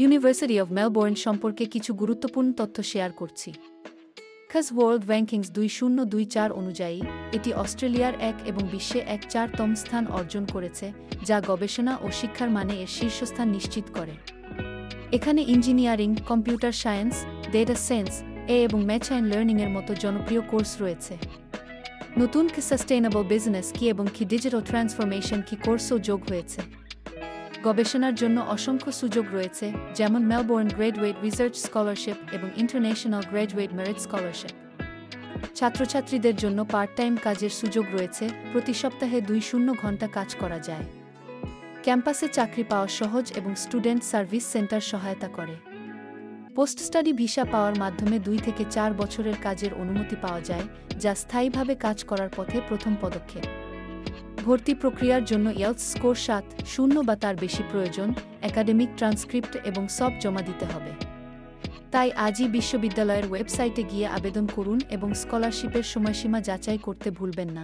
University of Melbourne সম্পর্কে কিছু গুরুত্বপূর্ণ তথ্য শেয়ার করছি। খাস ওয়ার্ল্ড র্যাঙ্কিংস 2024 অনুযায়ী এটি অস্ট্রেলিয়ার 1 এবং বিশ্বে 4তম স্থান অর্জন করেছে, যা গবেষণা ও শিক্ষার মানে এর শীর্ষস্থান নিশ্চিত করে। এখানে engineering, computer science, data science, এবং মেশিন লার্নিংয়ের মতো জনপ্রিয় কোর্স রয়েছে। নতুন সাস্টেইনেবল বিজনেস কি এবং কি ডিজিটাল ট্রান্সফরমেশন কি কোর্সও যোগ হয়েছে। গবেষণার জন্য অসংখ্য সুযোগ রয়েছে, যেমন মেলবোর্ন গ্র্যাজুয়েট রিসার্চ স্কলারশিপ এবং ইন্টারন্যাশনাল গ্র্যাজুয়েট মেরিট স্কলারশিপ। ছাত্রছাত্রীদের জন্য পার্ট টাইম কাজের সুযোগ রয়েছে, প্রতি সপ্তাহে 2 ঘন্টা কাজ করা যায়। ক্যাম্পাসে চাকরি পাওয়া সহজ এবং স্টুডেন্ট সার্ভিস সেন্টার সহায়তা করে। পোস্ট স্টাডি ভিসা পাওয়ার মাধ্যমে 2 থেকে 4 বছরের কাজের অনুমতি পাওয়া যায়, যা স্থায়ীভাবে কাজ করার পথে প্রথম পদক্ষেপ। ভর্তি প্রক্রিয়ার জন্য ইয়েলস স্কোর 7.0 বা তার বেশি প্রয়োজন, একাডেমিক ট্রান্সক্রিপ্ট এবং সব জমা দিতে হবে। তাই আজই বিশ্ববিদ্যালয়ের ওয়েবসাইটে গিয়ে আবেদন করুন এবং স্কলারশিপের সময়সীমা যাচাই করতে ভুলবেন না।